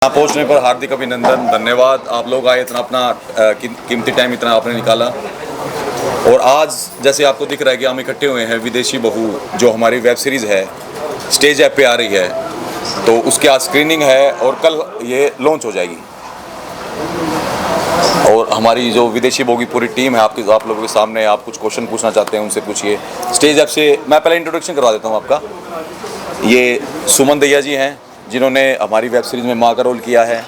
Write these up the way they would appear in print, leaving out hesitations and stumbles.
यहाँ पहुँचने पर हार्दिक अभिनंदन, धन्यवाद। आप लोग आए, इतना अपना कीमती टाइम इतना आपने निकाला। और आज जैसे आपको दिख रहा है कि हम इकट्ठे हुए हैं, विदेशी बहू जो हमारी वेब सीरीज़ है स्टेज ऐप पे आ रही है, तो उसके आज स्क्रीनिंग है और कल ये लॉन्च हो जाएगी। और हमारी जो विदेशी बहू की पूरी टीम है आप लोगों के सामने। आप कुछ क्वेश्चन पूछना चाहते हैं उनसे पूछिए। स्टेज ऐप से मैं पहले इंट्रोडक्शन करवा देता हूँ आपका। ये सुमन दैया जी हैं जिन्होंने हमारी वेब सीरीज़ में माँ का रोल किया है।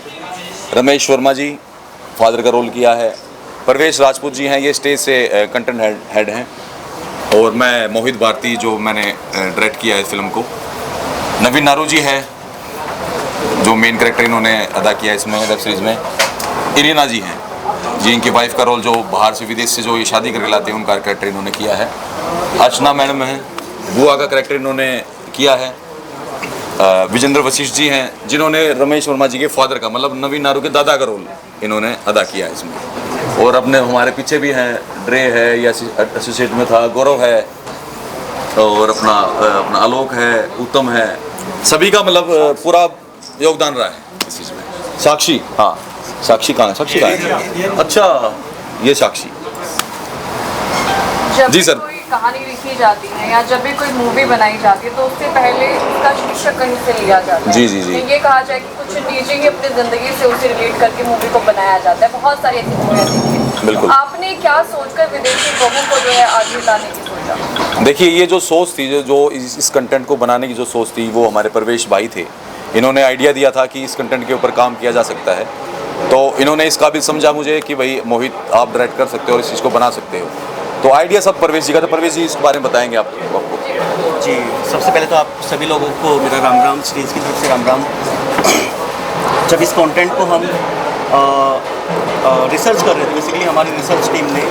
रमेश वर्मा जी फादर का रोल किया है। परवेश राजपूत जी हैं, ये स्टेज से कंटेंट हेड हैं। और मैं मोहित भारती जो मैंने डायरेक्ट किया है इस फिल्म को। नवीन नारू जी है जो मेन कैरेक्टर इन्होंने अदा किया है इसमें वेब सीरीज़ में। इरीना जी हैं जी, इनकी वाइफ का रोल जो बाहर से विदेश से जो ये शादी करके लाते हैं उनका कैरेक्टर इन्होंने किया है। अर्चना मैडम है, बुआ का कैरेक्टर इन्होंने किया है। विजेंद्र वशिष्ठ जी हैं जिन्होंने रमेश वर्मा जी के फादर का मतलब नवीन नारू के दादा का रोल इन्होंने अदा किया है इसमें। और अपने हमारे पीछे भी हैं, ड्रे है या एसोसिएट में था, गौरव है और अपना आलोक है, उत्तम है। सभी का मतलब पूरा योगदान रहा है इस चीज़ में। साक्षी, हाँ साक्षी कहाँ है? साक्षी कहाँ है? अच्छा ये साक्षी जी सर। कहानी लिखी जाती है या जब भी कोई मूवी बनाई जाती है तो उससे पहले उसका शीर्षक कहीं से लिया जाता है। जी जी जी। ये कहा जाए कि कुछ टीचिंग ही अपनी ज़िंदगी से उसे रिलेट करके मूवी को बनाया जाता है। बहुत सारी ऐसी मूवियाँ देखी हैं। बिल्कुल। आपने क्या सोचकर विदेशी बहू को जो है आगे लाने की सोचा? देखिए ये जो सोच थी, जो इस कंटेंट को बनाने की जो सोच थी, वो हमारे परवेश भाई थे। इन्होंने आइडिया दिया था कि इस कंटेंट के ऊपर काम किया जा सकता है, तो इन्होंने इस काबिल समझा मुझे कि भाई मोहित आप डायरेक्ट कर सकते हो और इस चीज़ को बना सकते हो। तो आइडिया सब परवेश जी का था। परवेश जी इसके बारे में बताएंगे आपको। जी, सबसे पहले तो आप सभी लोगों को मेरा राम राम, सीरीज़ की तरफ से राम राम। जब इस कंटेंट को हम रिसर्च कर रहे थे, बेसिकली हमारी रिसर्च टीम ने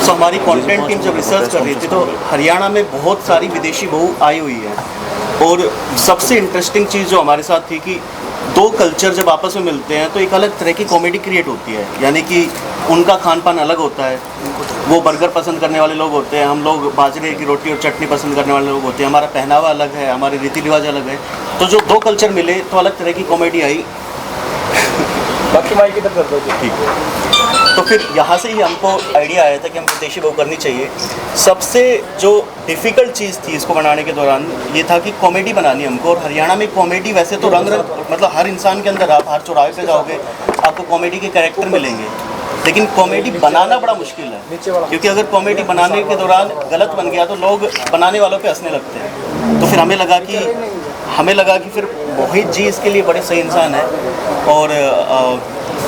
हमारी कंटेंट टीम जब रिसर्च कर रही थी तो हरियाणा में बहुत सारी विदेशी बहू आई हुई है। और सबसे इंटरेस्टिंग चीज़ जो हमारे साथ थी कि दो कल्चर जब आपस में मिलते हैं तो एक अलग तरह की कॉमेडी क्रिएट होती है। यानी कि उनका खान पान अलग होता है, वो बर्गर पसंद करने वाले लोग होते हैं, हम लोग बाजरे की रोटी और चटनी पसंद करने वाले लोग होते हैं, हमारा पहनावा अलग है, हमारे रीति रिवाज अलग है। तो जो दो कल्चर मिले तो अलग तरह की कॉमेडी आई। बाकी माइक की तरफ ठीक है। तो फिर यहाँ से ही हमको आइडिया आया था कि हम विदेशी बहू करनी चाहिए। सबसे जो डिफ़िकल्ट चीज़ थी इसको बनाने के दौरान ये था कि कॉमेडी बनानी हमको। और हरियाणा में कॉमेडी वैसे तो रंग मतलब हर इंसान के अंदर, आप हर चौराहे पे जाओगे आपको कॉमेडी के कैरेक्टर मिलेंगे, लेकिन कॉमेडी बनाना बड़ा मुश्किल है। क्योंकि अगर कॉमेडी बनाने के दौरान गलत बन गया तो लोग बनाने वालों पे हंसने लगते हैं। तो फिर हमें लगा कि फिर मोहित जी इसके लिए बड़े सही इंसान है। और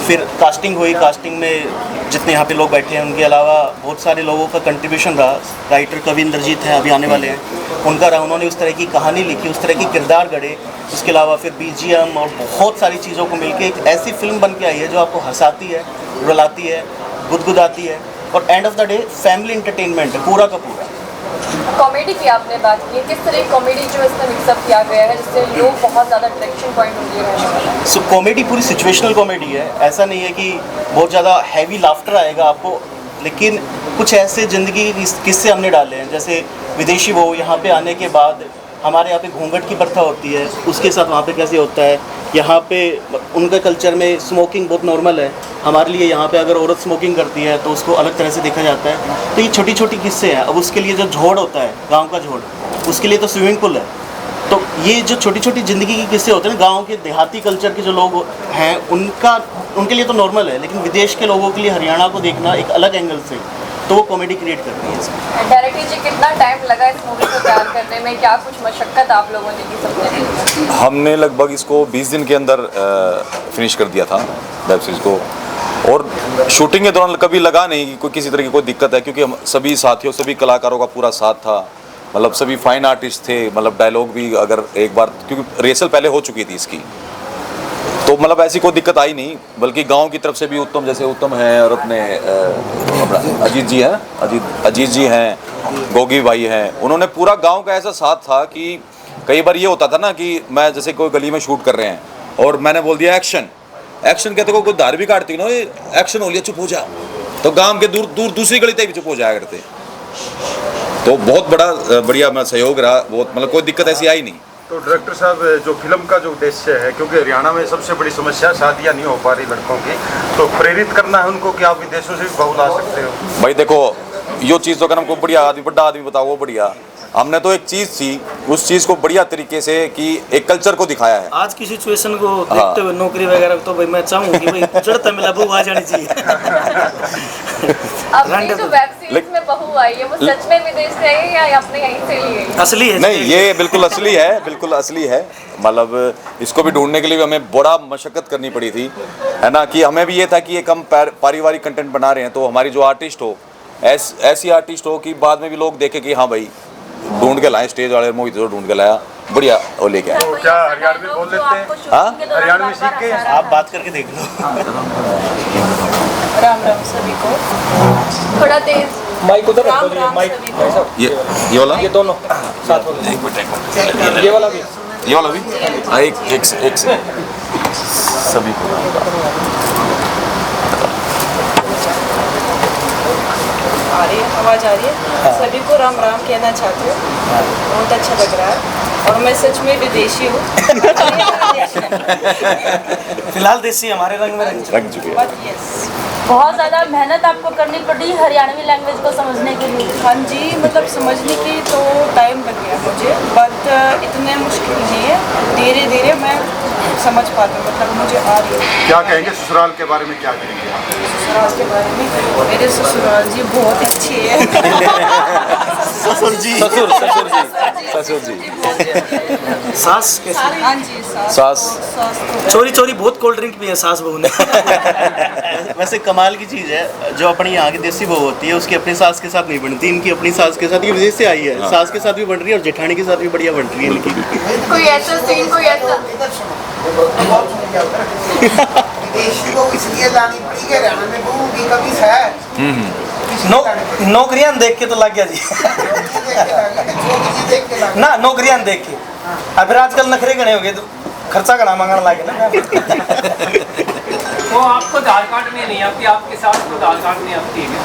फिर कास्टिंग हुई। कास्टिंग में जितने यहाँ पे लोग बैठे हैं उनके अलावा बहुत सारे लोगों का कंट्रीब्यूशन रहा। राइटर कवि इंद्रजीत हैं, अभी आने वाले हैं, उनका रहा। उन्होंने उस तरह की कहानी लिखी, उस तरह की किरदार गढ़े। उसके अलावा फिर बीजीएम और बहुत सारी चीज़ों को मिलके एक ऐसी फिल्म बन के आई है जो आपको हंसाती है, रुलाती है, गुदगुदाती है और end of the day family entertainment है पूरा का पूरा। कॉमेडी की आपने बात की, किस तरह की कॉमेडी जो इसमें मिक्सअप किया गया है जिससे लोग बहुत ज़्यादा डायरेक्शन पॉइंट होंगे? सो कॉमेडी पूरी सिचुएशनल कॉमेडी है। ऐसा नहीं है कि बहुत ज़्यादा हैवी लाफ्टर आएगा आपको, लेकिन कुछ ऐसे ज़िंदगी के किस्से हमने डाले हैं। जैसे विदेशी वो यहाँ पे आने के बाद हमारे यहाँ पे घूंघट की प्रथा होती है, उसके साथ वहाँ पे कैसे होता है। यहाँ पे उनके कल्चर में स्मोकिंग बहुत नॉर्मल है, हमारे लिए यहाँ पे अगर औरत स्मोकिंग करती है तो उसको अलग तरह से देखा जाता है। तो ये छोटी छोटी किस्से हैं। अब उसके लिए जो झोड़ होता है, गांव का झोड़, उसके लिए तो स्विमिंग पूल है। तो ये जो छोटी छोटी ज़िंदगी के किस्से होते हैं ना, गाँव के देहाती कल्चर के जो लोग हैं उनके लिए तो नॉर्मल है, लेकिन विदेश के लोगों के लिए हरियाणा को देखना एक अलग एंगल से, तो वो कॉमेडी क्रिएट करती है इसमें। डायरेक्टर जी कितना टाइम लगा इस मूवी को तैयार करने में? क्या कुछ मशक्क़त आप लोगों ने की सबने? हमने लगभग इसको 20 दिन के अंदर फिनिश कर दिया था वेब सीरीज़ को। और शूटिंग के दौरान कभी लगा नहीं कि कोई किसी तरह की कोई दिक्कत है, क्योंकि हम सभी साथियों, सभी कलाकारों का पूरा साथ था। मतलब सभी फाइन आर्टिस्ट थे। मतलब डायलॉग भी अगर एक बार, क्योंकि रिहर्सल पहले हो चुकी थी इसकी, तो मतलब ऐसी कोई दिक्कत आई नहीं। बल्कि गांव की तरफ से भी उत्तम, जैसे उत्तम है और अपने अजीत जी हैं, अजीत जी हैं, गोगी भाई हैं, उन्होंने पूरा गांव का ऐसा साथ था कि कई बार ये होता था ना कि मैं जैसे कोई गली में शूट कर रहे हैं और मैंने बोल दिया एक्शन, कहते कोई धार भी काटती ना, एक्शन हो लिया, चुप हो जा, तो गांव के दूर दूसरी गली तक भी चुप हो जाया करते। तो बहुत बढ़िया सहयोग रहा। बहुत मतलब कोई दिक्कत ऐसी आई नहीं। तो डायरेक्टर साहब, जो फिल्म का जो उद्देश्य है, क्योंकि हरियाणा में सबसे बड़ी समस्या शादियां नहीं हो पा रही लड़कों की, तो प्रेरित करना है उनको कि आप विदेशों से भी बहू ला सकते हो। भाई देखो, यो चीज़ तो अगर हमको बढ़िया आदमी, बड़ा आदमी बताओ वो बढ़िया, हमने तो एक चीज़ थी उस चीज़ को बढ़िया तरीके से कि एक कल्चर को दिखाया है। आज की सिचुएशन को देखते हुए नौकरी वगैरह तो भाई मैं चाहूँगी भाई चढ़ता मिला बहू आ जानी चाहिए। अपनी जो वेब सीरीज में बहू आई है वो सच में विदेश से है या अपने यहीं से ली है? असली है नहीं, ये बिल्कुल असली है, बिल्कुल असली है। मतलब इसको भी ढूंढने के लिए भी हमें बड़ा मशक्कत करनी पड़ी थी, है ना, कि हमें भी ये था कि एक हम पारिवारिक कंटेंट बना रहे हैं तो हमारी जो आर्टिस्ट हो ऐसी आर्टिस्ट हो कि बाद में भी लोग देखें कि हाँ भाई ढूंढ के लाए, स्टेज वाले मोहित जो ढूंढ के लाया, बढ़िया वो लेके आए। तो क्या हरियाणवी बोल लेते हैं? हाँ, हरियाणवी सीख के आप बात करके देख लो। राम राम सभी को। थोड़ा तेज माइक उधर रखो जी, राम माइक सभी को। ये वाला, ये दोनों साथ हो गए। एक मिनट, ये वाला भी ये वाला भी, हाँ, एक सभी को आ रही है, आवाज़ आ रही है। सभी को राम राम कहना चाहती हूँ, बहुत अच्छा लग रहा है और मैं सच में विदेशी हूँ। फिलहाल देसी हमारे रंग में रख चुके हैं। बट यस, बहुत ज़्यादा मेहनत आपको करनी पड़ी हरियाणवी लैंग्वेज को समझने के लिए। हाँ जी, मतलब समझने की तो टाइम लग गया मुझे, बट इतने मुश्किल नहीं है, धीरे धीरे मैं समझ पाती हूँ, मतलब मुझे आ रही है। क्या कहेंगे ससुराल के बारे में, क्या कहेंगे आप? ससुराल के बारे में, मेरे ससुराल जी बहुत अच्छे हैं। ससुर जी, ससुर जी, सास कैसे? हाँ जी, सास तो चोरी चोरी बहुत कोल्ड ड्रिंक पी है सास बहू ने। वैसे कमाल की चीज़ है, जो अपनी यहाँ की देसी बहू होती है उसकी अपनी सास के साथ नहीं बनती, इनकी अपनी सास के साथ, ये विदेश से आई है, सास के साथ भी बन रही है और जेठानी के साथ भी बढ़िया बन रही है इनकी। कोई ऐसा सीन, कोई ऐसा विदेशी को इसलिए लानी पड़ी कि हरियाणा में बहू की कमी है। नौकरियां देख के तो लग गया जी। ना नौकरियां देख के, अब फिर आजकल नखरे गणे हो गए तो खर्चा घना मांगने लगे ना। वो आपको आधार कार्ड में नहीं आती, आपके साथ को आधार कार्ड में आती है।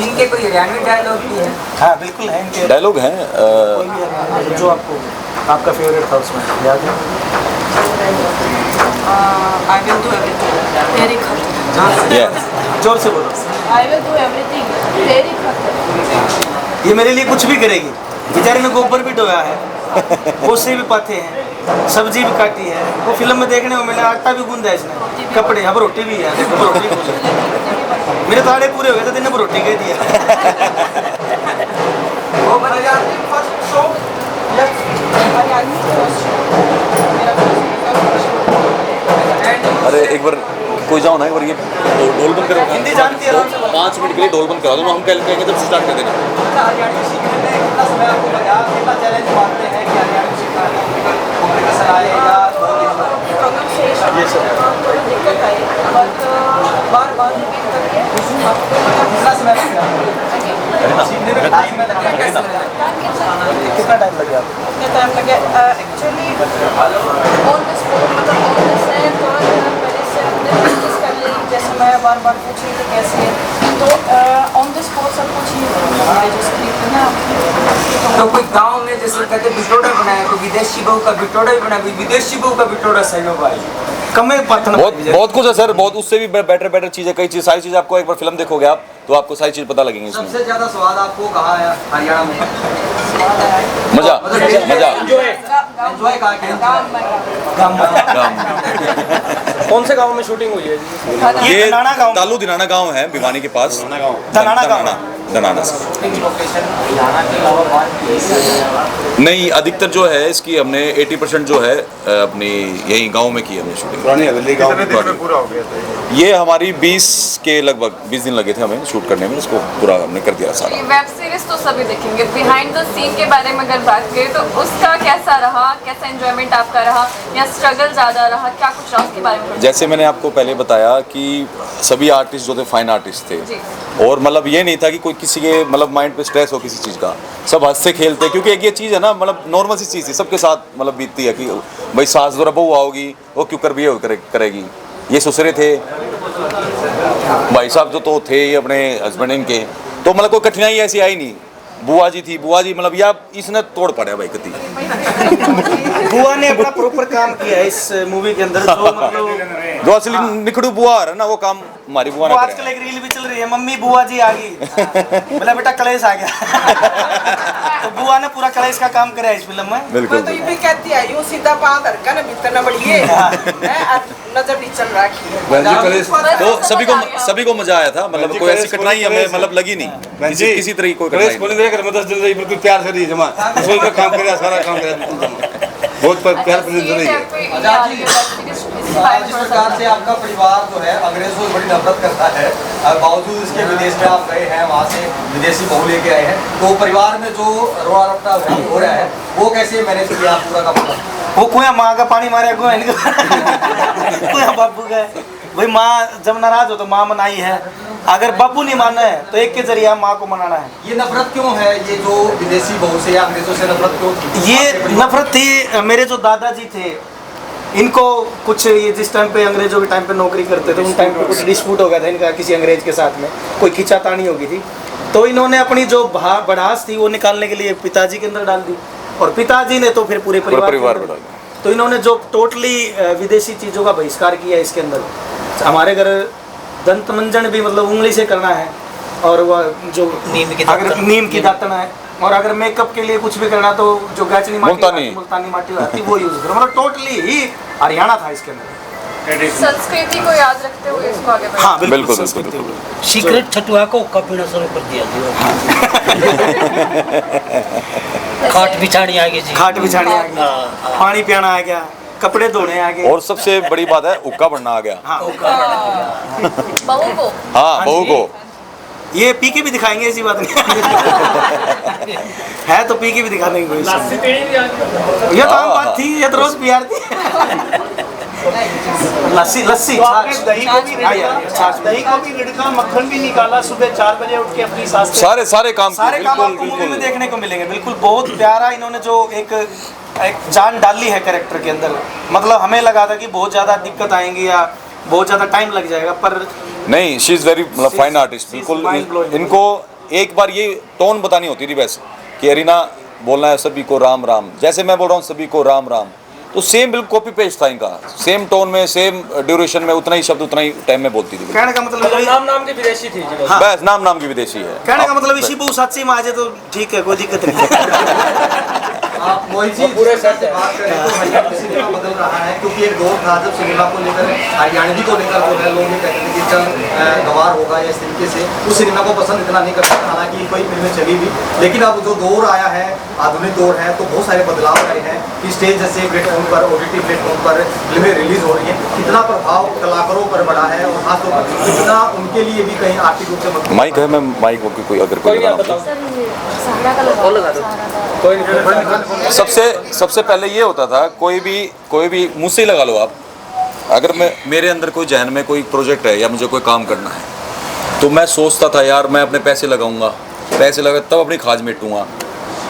इनके कोई हरियाणवी डायलॉग भी है? हाँ बिल्कुल है इनके डायलॉग हैं। जो आपको आपका फेवरेट था उसमें याद है? आई विल डू एवरीथिंग तेरी खातिर। जोर से बोलो। आई विल डू एवरीथिंग तेरी खातिर। ये मेरे लिए कुछ भी करेगी। बेचारे में गोबर भी डोया है, पोसे भी पाथे हैं, सब्जी भी काटी है। वो फिल्म में देखने को मिला, आटा भी गूंदा है इसने, कपड़े, अब रोटी भी है, देखो रोटी भी। मेरे ताड़े पूरे हो गए थे, दिन में रोटी कह दिया। अरे एक बार कोई जाओ ना, एक बार ये ढोल बंद करो। हिंदी जानती है आराम से। 5 मिनट के लिए ढोल बंद करा दो, हम कल कहेंगे तब स्टार्ट कर देना। दिक्कत आई, बट बार बार रिपीट करके कितना टाइम लग गया? टाइम लगे एक्चुअली ऑन द स्पॉट, मतलब ऑन द सेट, और पहले से अपने प्रैक्टिस कर ली। जैसे मैं बार बार पूछ रही थी कैसे, तो ऑन द स्पॉट सब कुछ ही जो स्क्रिप्ट है ना। तो कोई गांव में जैसे कहते बिटोड़ा बनाया, कोई विदेशी बहू का बिटोड़ा भी बनाया, कोई विदेशी बहू का बिटोड़ा सही हो भाई। कमे पत्थर बहुत कुछ है सर, बहुत उससे भी बेटर चीज़ है, कई चीज़, सारी चीज़ आपको एक बार फिल्म देखोगे आप तो आपको सारी चीज़ पता लगेंगी इसमें। सबसे ज्यादा स्वाद आपको कहाँ है हरियाणा में? मजा एंजॉय कहाँ किया? गाँव। कौन से गांव में शूटिंग हुई है जी? ये धनाना गाँव। तालू दिनाना गांव है, भिवानी के पास। धनाना से नहीं, अधिकतर जो है इसकी हमने 80% जो है अपनी यही गांव में की हमने शूटिंग। कितने दिन में पूरा हो गया था ये हमारी 20 के लगभग 20 दिन लगे थे हमें शूट करने में, इसको पूरा हमने कर दिया सारा। ये वेब सीरीज तो सभी देखेंगे, बिहाइंड द सीन के बारे में अगर बात करें तो उसका कैसा रहा, कैसा एंजॉयमेंट आपका रहा या स्ट्रगल ज़्यादा रहा, क्या कुछ रहा उसके बारे में? जैसे मैंने आपको पहले बताया कि सभी आर्टिस्ट जो थे फाइन आर्टिस्ट थे, जी। और मतलब ये नहीं था कि कोई किसी के मतलब माइंड पे स्ट्रेस हो किसी चीज़ का, सब हंसते खेलते, क्योंकि एक ये चीज़ है ना, मतलब नॉर्मल सी चीज़ थी, सबके साथ मतलब बीतती है कि भाई सास द्वारा बहू आओगी वो क्यों कर बिहेव करेगी। ये ससुरे थे, भाई साहब जो तो थे ये अपने हस्बैंड इनके, तो मतलब कोई कठिनाई ऐसी आई नहीं। बुआ जी थी, बुआ जी मतलब या इसने तोड़ पड़ा भाई कति। बुआ ने अपना प्रॉपर काम किया है इस मूवी के अंदर, जो मतलब जो असली निखड़ू बुआ है ना वो काम हमारी बुआ ने आजकल एक रील भी चल रही है, मम्मी बुआ जी आ गई, बोला बेटा कलेश आ गया। तो बुआ ने पूरा कलेश का काम करा है इस फिल्म में। बिल्कुल तो ये भी कहती है यूं सीधा पांव धरका ना भीतर न बढ़िए नजर नहीं चल रहा। तो सभी को मजा आया था, मतलब कोई ऐसी कठिनाई हमें मतलब लगी नहीं, किसी तरह की कोई कठिनाई नहीं। 10 दिन रही बिल्कुल प्यार से रही जमा, सोच कर काम करे, सारा काम करे, बहुत प्यार से रही है। जिस प्रकार से आपका परिवार जो है अंग्रेजों से बड़ी नफरत करता है, बावजूद इसके विदेश में आप गए हैं, वहाँ से विदेशी बहू लेके आए हैं, तो परिवार में जो रोआ रपटा हो रहा है वो कैसे मैनेज किया आप पूरा का पूरा? वो कुआ माँ का पानी मारे कुआ बापू का भाई, माँ जब नाराज हो तो माँ मनाई है, अगर बापू नहीं माना है तो एक के जरिए माँ को मनाना है। ये नफरत क्यों है, ये जो विदेशी बहू से या अंग्रेजों से नफरत क्यों थी? ये नफरत थी, मेरे जो दादाजी थे इनको कुछ, ये जिस टाइम पे अंग्रेजों के टाइम पे नौकरी करते थे उन टाइम पे कुछ डिस्प्यूट हो गया था इनका किसी अंग्रेज के साथ में, कोई खींचातानी हो गई थी, तो इन्होंने अपनी जो भड़ास थी वो निकालने के लिए पिताजी के अंदर डाल दी, और पिताजी ने तो फिर पूरे परिवार में, तो इन्होंने जो टोटली विदेशी चीज़ों का बहिष्कार किया इसके अंदर। हमारे घर दंत मंजन भी मतलब उंगली से करना है, और वह जो नीम की दातन है, और अगर मेकअप के लिए कुछ भी करना तो जो गाचनी मुल्तानी माटी आती वो यूज करो, मतलब टोटली ही हरियाणा था इसके अंदर। संस्कृति को याद रखते हुए इसको आगे बढ़ाना। हाँ बिल्कुल। सीक्रेट छटुआ को पीना शुरू कर दिया खाट बिछानी आ गई जी, खाट बिछानी आ गई, पानी पियाना आ गया, कपड़े धोने आ गए, और सबसे बड़ी बात है हुक्का बनना आ गया। बहू को, हाँ बहू को ये पी के भी दिखाएंगे, ऐसी बात नहीं है तो पी के भी दिखाने की कोशिश। ये तो आम बात थी, ये तो रोज पियार थी। लस्सी दही को भी रिड़का, मक्खन भी निकाला, सुबह 4 बजे उठ के अपनी सास सारे काम आपको मूवी में देखने को मिलेंगे। बिल्कुल बहुत प्यारा इन्होंने जो एक जान डाली है कैरेक्टर के अंदर, मतलब हमें लगा था कि बहुत ज़्यादा दिक्कत आएंगी या बहुत ज़्यादा टाइम लग जाएगा, पर नहीं, शी इज़ वेरी मतलब फाइन आर्टिस्ट। बिल्कुल इनको एक बार ये टोन बतानी होती थी वैसे कि अरीना बोलना है सभी को राम राम, जैसे मैं बोल रहा हूँ सभी को राम राम, तो सेम बिल्कुल कॉपी पेस्ट था इनका, सेम टोन में, सेम ड्यूरेशन में, उतना ही शब्द उतना ही टाइम में बोलती थी। कहने का मतलब नाम की विदेशी थी। हाँ। बस नाम की विदेशी है। कहने का मतलब इसी बहु साथी में आ जाए तो ठीक है, कोई दिक्कत नहीं। आप मोहित जी पूरे सेट से बात करें तो हरियाणवी सिनेमा बदल रहा है, क्योंकि एक दौर था जब सिनेमा को लेकर, हरियाणवी को लेकर जो है लोग ये कहते थे कि चल गवार होगा या इस तरीके से, उस सिनेमा को पसंद इतना नहीं करता, हालांकि कई फिल्में चली भी, लेकिन अब जो दौर आया है, आधुनिक दौर है, तो बहुत सारे बदलाव आए हैं कि स्टेज जैसे प्लेटफॉर्म पर, OTT प्लेटफॉर्म पर फिल्में रिलीज हो रही है, कितना प्रभाव कलाकारों पर बढ़ा है, और खासतौर पर कितना उनके लिए भी कहीं आर्थिक रूप से माइक है, मैं माइक कोई अगर सबसे पहले ये होता था, कोई भी मुझसे ही लगा लो आप, अगर मेरे अंदर कोई जहन में कोई प्रोजेक्ट है या मुझे कोई काम करना है तो मैं सोचता था यार मैं अपने पैसे लगाऊंगा, पैसे लगा तब अपनी खाज मेटूंगा,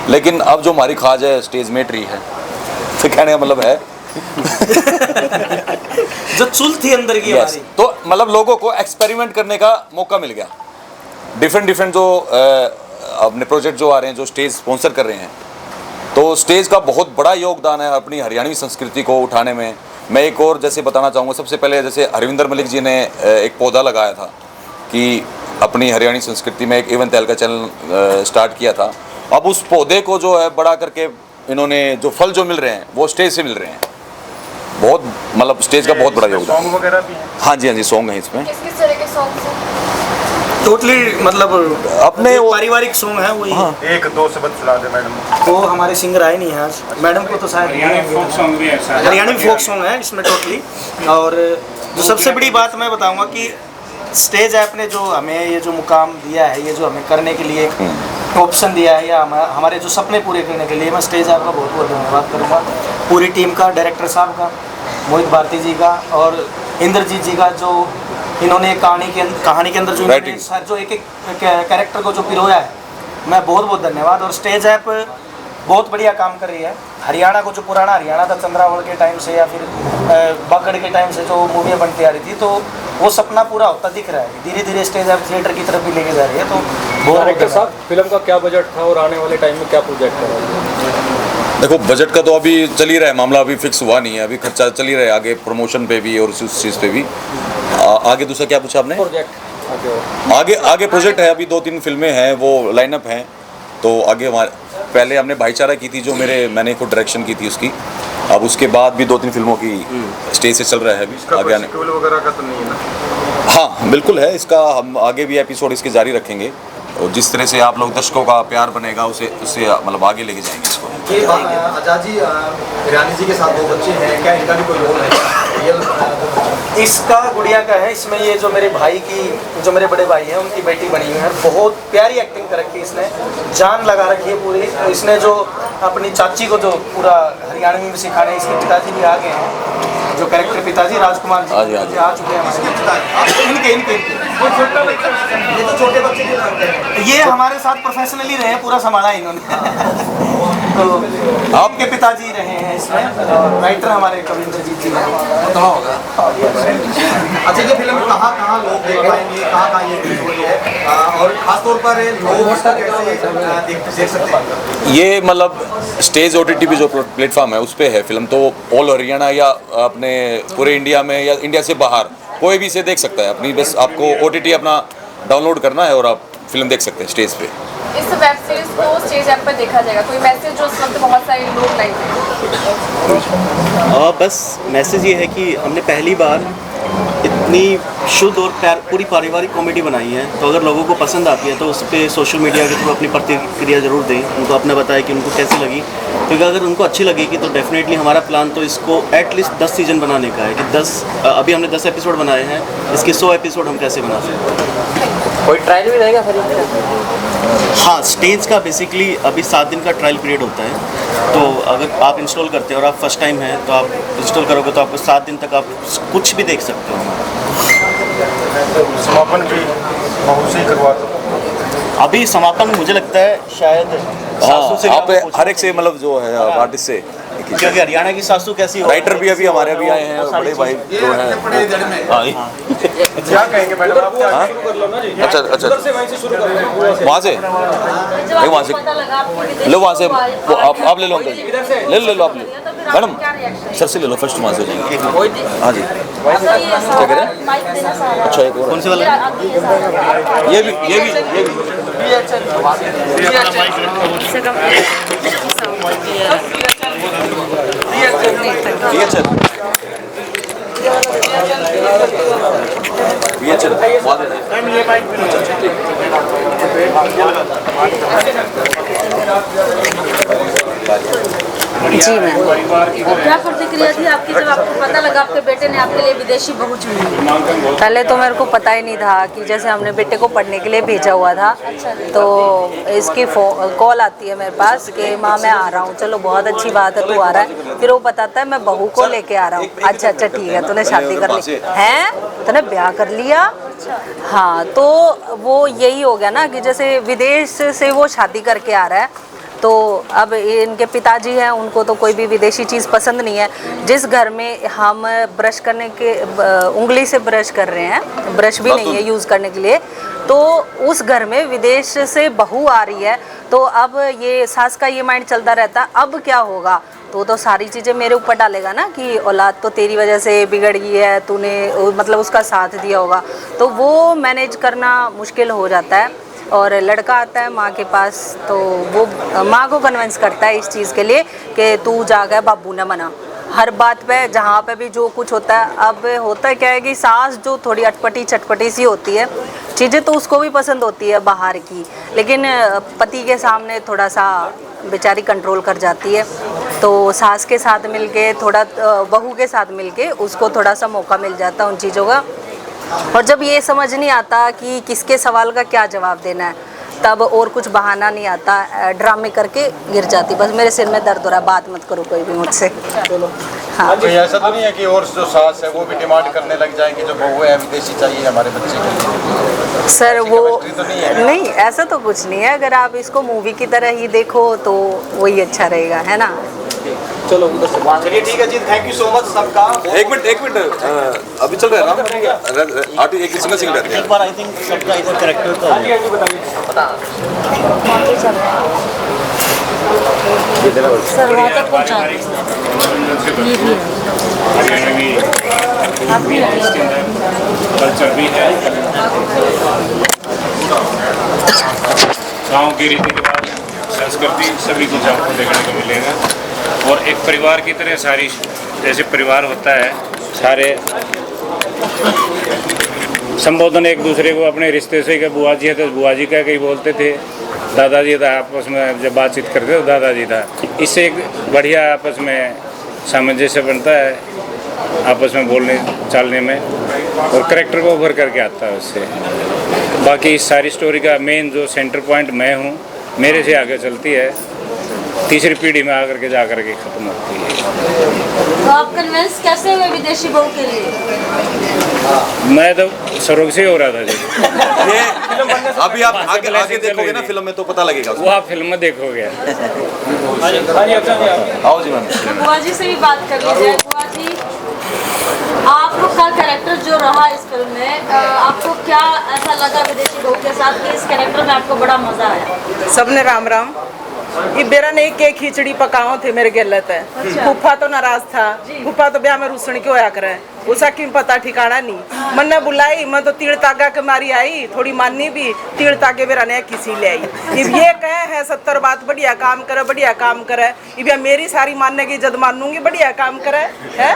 लेकिन अब जो हमारी खाज है स्टेज मेट रही है, तो कहने का मतलब है जो चुल थी अंदर की हमारी, तो मतलब लोगों को एक्सपेरिमेंट करने का मौका मिल गया। डिफरेंट जो अपने प्रोजेक्ट जो आ रहे हैं, जो स्टेज स्पॉन्सर कर रहे हैं, तो स्टेज का बहुत बड़ा योगदान है अपनी हरियाणवी संस्कृति को उठाने में। मैं एक और जैसे बताना चाहूँगा, सबसे पहले जैसे हरविंदर मलिक जी ने एक पौधा लगाया था कि अपनी हरियाणवी संस्कृति में एक एवन तैल का चैनल स्टार्ट किया था। अब उस पौधे को जो है बड़ा करके इन्होंने जो फल जो मिल रहे हैं वो स्टेज से मिल रहे हैं। बहुत मतलब स्टेज का बहुत बड़ा योगदान। सॉन्ग वगैरह भी है? हाँ जी सॉन्ग है इसमें। किस तरह के सॉन्ग हैं? टोटली मतलब अपने पारिवारिक सॉन्ग है वही। हाँ। एक दो शब्द सुना दे मैडम। वो हमारे सिंगर आए नहीं हैं आज, मैडम को तो शायद हरियाणवी फोक सॉन्ग है इसमें टोटली। और जो सबसे बड़ी बात मैं बताऊंगा कि स्टेज ऐप ने जो हमें ये जो मुकाम दिया है, ये जो हमें करने के लिए ऑप्शन दिया है, या हमारे जो सपने पूरे करने के लिए, मैं स्टेज ऐप का बहुत बहुत धन्यवाद करूँगा। पूरी टीम का, डायरेक्टर साहब का, मोहित भारती जी का और इंद्रजीत जी का, जो इन्होंने कहानी के अंदर जो एक कैरेक्टर को जो पिरोया है, मैं बहुत बहुत धन्यवाद। और स्टेज ऐप बहुत बढ़िया काम कर रही है। हरियाणा को जो पुराना हरियाणा था चंद्रावल के टाइम से या फिर बागड़ के टाइम से जो मूवियाँ बनती आ रही थी, तो वो सपना पूरा होता दिख रहा है। धीरे धीरे स्टेज अब थिएटर की तरफ भी लेके जा रही है। तो डायरेक्टर साहब, फिल्म का क्या बजट था और आने वाले टाइम में क्या प्रोजेक्ट कर रहे हैं? देखो, बजट का तो अभी चल ही रहा है, मामला अभी फिक्स हुआ नहीं है, अभी खर्चा चल ही रहा है आगे प्रमोशन पे भी और उस चीज़ पे भी। आगे दूसरा क्या पूछा आपने? प्रोजेक्ट आगे प्रोजेक्ट है, अभी 2-3 फिल्में हैं, वो लाइनअप हैं। तो आगे पहले हमने भाईचारा की थी, जो मैंने खुद डायरेक्शन की थी उसकी। अब उसके बाद भी 2-3 फिल्मों की स्टेज से चल रहा है अभी आगे आने। वगैरह का तो नहीं है ना? हाँ बिल्कुल है, इसका हम आगे भी एपिसोड इसके जारी रखेंगे और जिस तरह से आप लोग दर्शकों का प्यार बनेगा उससे मतलब आगे लेके जाएंगे इसको। ये आजाद जी, ईरानी जी के साथ 2 बच्चे हैं, क्या इनका भी कोई रोल है? इसका गुड़िया का है। इसमें ये जो मेरे भाई की, जो मेरे बड़े भाई हैं, उनकी बेटी बनी हुई है। बहुत प्यारी एक्टिंग कर रखी है इसने, जान लगा रखी है पूरी। तो इसने जो अपनी चाची को जो पूरा हरियाणवी में सिखाने, इसके पिताजी भी आ गए हैं, जो कैरेक्टर पिताजी राजकुमार जी आ चुके हैं हमारे। इनके ये तो छोटे बच्चे के लगते हैं। ये हमारे साथ प्रोफेशनली रहे, पूरा संभाला इन्होंने। तो आपके पिताजी रहे हैं इसमें, राइटर हमारे कविंद्र जी हैं। अच्छा, ये फिल्म कहाँ लोग देख पाएंगे, कहाँ ये रिलीज हो रही है, और खासतौर पर लोग इसको कैसे देख सकते हैं? ये मतलब स्टेज OTT भी जो प्लेटफॉर्म है उस पर है फिल्म, तो ऑल हरियाणा या अपने पूरे इंडिया में या इंडिया से बाहर कोई भी इसे देख सकता है। अपनी बस आपको OTT अपना डाउनलोड करना है और आप फिल्म देख सकते हैं स्टेज पे। इस वेब सीरीज को स्टेज ऐप पर देखा जाएगा, कोई मैसेज जो उस वक्त बहुत सारे लोग लाइक हैं? बस मैसेज ये है कि हमने पहली बार इतनी शुद्ध और पूरी पारिवारिक कॉमेडी बनाई है। तो अगर लोगों को पसंद आती है तो उस पर सोशल मीडिया के थ्रू अपनी प्रतिक्रिया ज़रूर दें, उनको अपना बताएं कि उनको कैसी लगी। क्योंकि अगर उनको अच्छी लगेगी तो डेफिनेटली हमारा प्लान तो इसको एटलीस्ट 10 सीजन बनाने का है कि अभी हमने 10 एपिसोड बनाए हैं, इसके 100 एपिसोड हम कैसे बना सकते हैं। कोई ट्रायल भी रहेगा फिर? हाँ, स्टेज का बेसिकली अभी 7 दिन का ट्रायल पीरियड होता है। तो अगर आप इंस्टॉल करते हैं और आप फर्स्ट टाइम हैं तो आप इंस्टॉल करोगे तो आपको 7 दिन तक आप कुछ भी देख सकते हो। समापन भी बहुत सही करवा दो। अभी समापन मुझे लगता है शायद सासू से आप हर एक से मतलब जो है आर्टिस्ट से, क्योंकि हरियाणा की सासू कैसी हो, राइटर भी अभी हमारे अभी आए हैं, बड़े भाई जो हैं। क्या कहेंगे मैडम आप? अच्छा वहाँ से लो, वहाँ से आप ले लो अंकल, ले लो आप मैडम, सर से ले लो फर्स्ट, वहाँ से हो जाएंगे। हाँ जी, क्या कह रहे हैं? अच्छा एक और कौन से वाला? ये भी जी मैम, क्या प्रतिक्रिया थी आपकी जब आपको पता लगा आपके बेटे ने आपके लिए विदेशी बहू चुनी? पहले तो मेरे को पता ही नहीं था कि जैसे हमने बेटे को पढ़ने के लिए भेजा हुआ था, तो इसकी कॉल आती है मेरे पास कि माँ मैं आ रहा हूँ। चलो बहुत अच्छी बात है, तू आ रहा है। फिर वो बताता है मैं बहू को लेके आ रहा हूँ। अच्छा ठीक है, तूने शादी कर ली है, तूने ब्याह कर लिया। हाँ, तो वो यही हो गया ना कि जैसे विदेश से वो शादी करके आ रहा है। तो अब इनके पिताजी हैं, उनको तो कोई भी विदेशी चीज़ पसंद नहीं है। जिस घर में हम ब्रश करने के उंगली से ब्रश कर रहे हैं, ब्रश भी नहीं है यूज़ करने के लिए, तो उस घर में विदेश से बहू आ रही है। तो अब ये सास का ये माइंड चलता रहता, अब क्या होगा? तो सारी चीज़ें मेरे ऊपर डालेगा ना कि औलाद तो तेरी वजह से बिगड़ गई है, तूने मतलब उसका साथ दिया होगा। तो वो मैनेज करना मुश्किल हो जाता है। और लड़का आता है माँ के पास, तो वो माँ को कन्विंस करता है इस चीज़ के लिए कि तू जाकर बाबू ने मना हर बात पे, जहाँ पे भी जो कुछ होता है। अब होता क्या है कि सास जो थोड़ी अटपटी चटपटी सी होती है, चीज़ें तो उसको भी पसंद होती है बाहर की, लेकिन पति के सामने थोड़ा सा बेचारी कंट्रोल कर जाती है। तो सास के साथ मिलके थोड़ा बहू के साथ मिलके उसको थोड़ा सा मौका मिल जाता है उन चीज़ों का। और जब ये समझ नहीं आता कि किसके सवाल का क्या जवाब देना है, तब और कुछ बहाना नहीं आता, ड्रामे करके गिर जाती। बस मेरे सिर में दर्द हो रहा है, बात मत करो कोई भी मुझसे। हाँ, तो ऐसा तो नहीं है कि और जो सास है वो भी डिमांड करने लग जाएंगे जो बहू है विदेशी चाहिए हमारे बच्चे के लिए? सर वो तो नहीं, ऐसा तो कुछ नहीं है। अगर आप इसको मूवी की तरह ही देखो तो वही अच्छा रहेगा, है ना। चलो उधर से चलिए ठीक है जी, थैंक यू सो मच सबका। एक मिनट अभी चल रहा है राम आर्टिस्ट एक सिंगल रहते हैं। एक बार आई थिंक सबका इधर कैरेक्टर का हाँ जी हाँ जी बताइए सर वहाँ तक पहुँचा ये भी है आप भी कल्चर भी है, गांव की रीति रिवाज, संस्कृति सभी कुछ आपको देखने को मिलेगा। और एक परिवार की तरह सारी, जैसे परिवार होता है, सारे संबोधन एक दूसरे को अपने रिश्ते से, कि बुआ जी है तो बुआ जी का कहीं बोलते थे, दादाजी था आपस में जब बातचीत करते तो दादाजी था। इससे एक बढ़िया आपस में सामंजस्य बनता है, आपस में बोलने चालने में, और करेक्टर को उभर करके आता है उससे। बाकी इस सारी स्टोरी का मेन जो सेंटर पॉइंट मैं हूँ, मेरे से आगे चलती है, तीसरी पीढ़ी में आकर के जा कर के ख़त्म होती है। तो आप कन्विंस कैसे हुए विदेशी बहू के लिए? मैं तो स्वर्ग से हो रहा था जी। ये अभी आप आगे देखोगे ना फिल्म में तो पता लगेगा, वो आप फिल्म में देखोगे। आओ जी मैम। बुआ जी से भी बात कर लीजिए। बुआ जी, आपको का कैरेक्टर जो रहा इस फिल्म में, आपको क्या ऐसा लगा विदेशी बहू के साथ कि इस कैरेक्टर में आपको बड़ा मजा आया? सबने राम राम। ये बेरा नहीं के खिचड़ी पकाओ थे मेरे गलत है। फूफा तो नाराज था, फूफा तो ब्याह में रूसण क्यों आया करे, उसका क्यों पता ठिकाना नहीं। मन ने बुलाई, मैं तो तीड़ तागा के मारी आई, थोड़ी माननी भी, तीड़ तागे बेरा ने किसी ले आई। ये कहे है 70 बात बढ़िया काम करे, बढ़िया काम करे। ये मेरी सारी मानने की जद मानूंगी, बढ़िया काम करे है।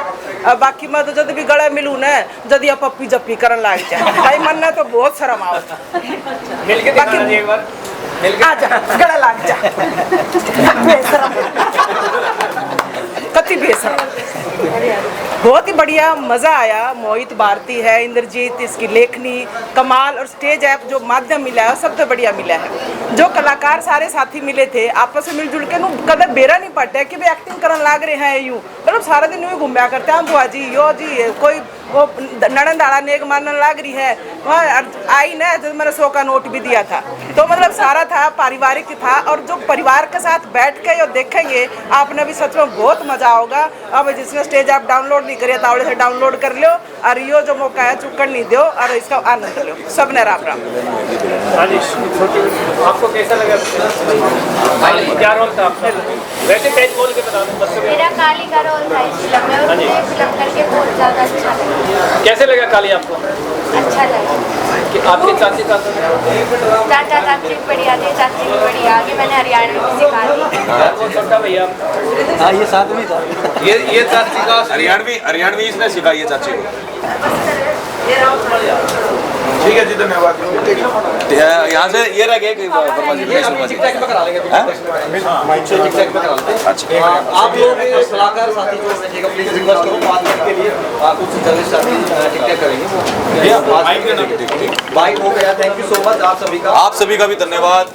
बाकी मैं तो जब भी गला मिलूँ न, जद या पप्पी जप्पी करन लग जाए भाई, मन ने तो बहुत शर्म आओ। आजा गला लग जा। बेशरम कति बेशरम। बहुत ही बढ़िया मज़ा आया। मोहित भारती है, इंद्रजीत, इसकी लेखनी कमाल, और स्टेज ऐप जो माध्यम मिला है सब तो बढ़िया मिला है। जो कलाकार सारे साथी मिले थे आपस में मिलजुल के कदे बेरा नहीं पड़ता कि भाई एक्टिंग करने लाग रहे हैं यूँ, मतलब सारा दिन यूँ घूमया करते हैं। बुआ जी यो जी कोई वो नड़न दाड़ा नेक मारने लाग रही है, वहाँ आई ना जब मैंने 100 का नोट भी दिया था। तो मतलब सारा था पारिवारिक था, और जो परिवार के साथ बैठ के और देखेंगे आपने भी सच में बहुत मज़ा होगा। अब जिसने स्टेज आप डाउनलोड नहीं करिए तावड़े से डाउनलोड कर लो, और यो जो मौका है चुकन नहीं दो और इसका आनंद लो। सब ने राम राम। आपको कैसा लगा? क्या रोल था आपका? वैसे पेज बोल के बता दो। मेरा काली का रोल था इस फिल्म में, और मुझे फिल्म करके बहुत ज़्यादा अच्छा लगा। कैसे लगा काली आपको? अच्छा लगा। कि आपकी चाची का चाचा चाची बढ़िया थे, चाची भी बढ़िया। आगे मैंने हरियाणा में सिखा दी। छोटा भैया, हाँ ये साथ में था। ये चाची का हरियाणवी इसने सिखाई है चाची को। ठीक है जी, धन्यवाद। यहाँ से ये रह गए आप लोग सलाहकार साथी जो बैठेगा प्लीज रिक्वेस्ट करो बात करने के लिए, कुछ जर्नलिस्ट साथी टिकट करेंगे वो बाइक हो गया। थैंक यू सो मच आप सभी का भी धन्यवाद।